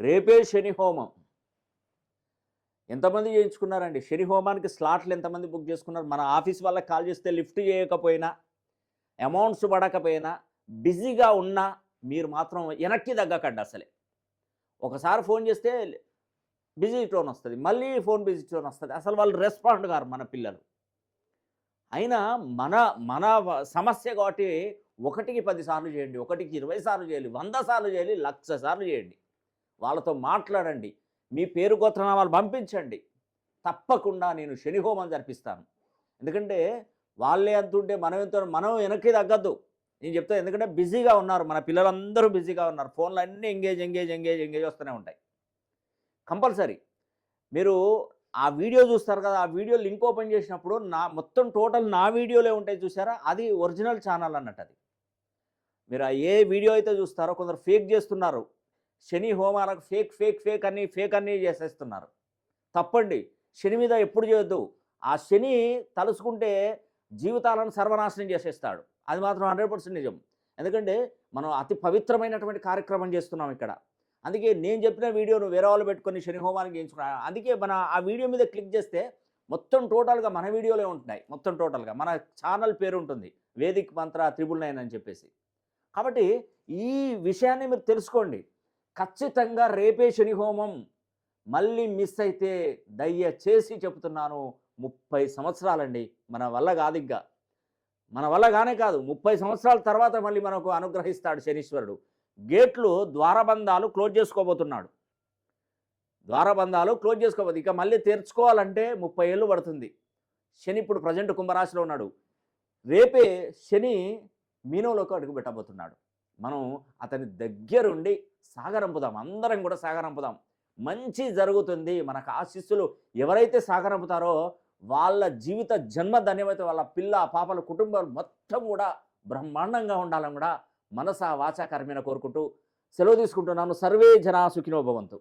రేపే శని హోమం. ఎంతమంది చేయించుకున్నారండి? శని హోమానికి స్లాట్లు ఎంతమంది బుక్ చేసుకున్నారు? మన ఆఫీస్ వాళ్ళకి కాల్ చేస్తే లిఫ్ట్ చేయకపోయినా, అమౌంట్స్ పడకపోయినా, బిజీగా ఉన్నా మీరు మాత్రం వెనక్కి తగ్గకండి అసలే. ఒకసారి ఫోన్ చేస్తే బిజీ టోన్ వస్తది. మళ్ళీ ఫోన్ బిజీ టోన్ వస్తది. అసలు వాళ్ళు రెస్పాండ్ గారు మన పిల్లలు. అయినా మన మన సమస్య కాబట్టి ఒకటికి 10 సార్లు చేయండి. ఒకటికి 20 సార్లు చేయాలి. 100 సార్లు చేయాలి. 1,00,000 సార్లు చేయండి. వాళ్ళతో మాట్లాడండి. మీ పేరు గోత్రనామాలు పంపించండి. తప్పకుండా నేను శని హోమం జరిపిస్తాను. ఎందుకంటే వాళ్ళే అంతుంటే మనం ఎంతో మనం వెనక్కి తగ్గద్దు. నేను చెప్తా ఎందుకంటే బిజీగా ఉన్నారు. మన పిల్లలందరూ బిజీగా ఉన్నారు. ఫోన్‌లో అన్నీ ఎంగేజ్ వస్తూనే ఉంటాయి. కంపల్సరీ. మీరు ఆ వీడియో చూస్తారు కదా! ఆ వీడియో లింక్ ఓపెన్ చేసినప్పుడు మొత్తం టోటల్ నా వీడియోలే ఉంటాయి చూసారా? అది ఒరిజినల్ ఛానల్ అన్నట్టది. మీరు ఏ వీడియో అయితే చూస్తారో కొందరు ఫేక్ చేస్తున్నారు. శని హోమాలకు ఫేక్ అన్నీ చేసేస్తున్నారు. తప్పండి. శని మీద ఎప్పుడు చేయొద్దు. ఆ శని తలుసుకుంటే జీవితాలను సర్వనాశనం చేసేస్తాడు. అది మాత్రం 100% నిజం. ఎందుకంటే మనం అతి పవిత్రమైనటువంటి కార్యక్రమం చేస్తున్నాం ఇక్కడ. అందుకే నేను చెప్పిన వీడియోను వేరే వాళ్ళు పెట్టుకొని శని హోమానికి చేయించుకున్నా. అందుకే మన ఆ వీడియో మీద క్లిక్ చేస్తే మొత్తం టోటల్‌గా మన వీడియోలే ఉంటున్నాయి. మొత్తం టోటల్‌గా. మన ఛానల్ పేరు ఉంటుంది. వేదిక్ మంత్ర 999 అని చెప్పేసి. కాబట్టి ఈ విషయాన్ని మీరు తెలుసుకోండి. ఖచ్చితంగా రేపే శని హోమం. మళ్ళీ మిస్ అయితే దయచేసి చెప్తున్నాను 30 సంవత్సరాలండి. మన వల్ల కాదింక. మన వల్ల గానే కాదు. 30 సంవత్సరాల తర్వాత మళ్ళీ మనకు అనుగ్రహిస్తాడు శనీశ్వరుడు. గేట్లు ద్వారబంధాలు క్లోజ్ చేసుకోబోతున్నాడు. ద్వారబంధాలు క్లోజ్ చేసుకోబోతు. ఇక మళ్ళీ తెరుచుకోవాలంటే 30 ఏళ్ళు పడుతుంది. శని ఇప్పుడు ప్రజెంట్ కుంభరాశిలో ఉన్నాడు. రేపే శని మీనంలోకి అడుగుపెట్టబోతున్నాడు. మనం అతని దగ్గరుండి సాగరంపుదాం. అందరం కూడా సాగరంపుదాం. మంచి జరుగుతుంది. మనకు ఆశీస్సులు ఎవరైతే సాగరంపుతారో వాళ్ళ జీవిత జన్మ ధన్యమైతే వాళ్ళ పిల్ల, పాపల కుటుంబాలు మొత్తం కూడా బ్రహ్మాండంగా ఉండాలని కూడా మనసా వాచా కర్మేణ కోరుకుంటూ సెలవు తీసుకుంటున్నాను. సర్వే జనా సుఖినో భవంతు.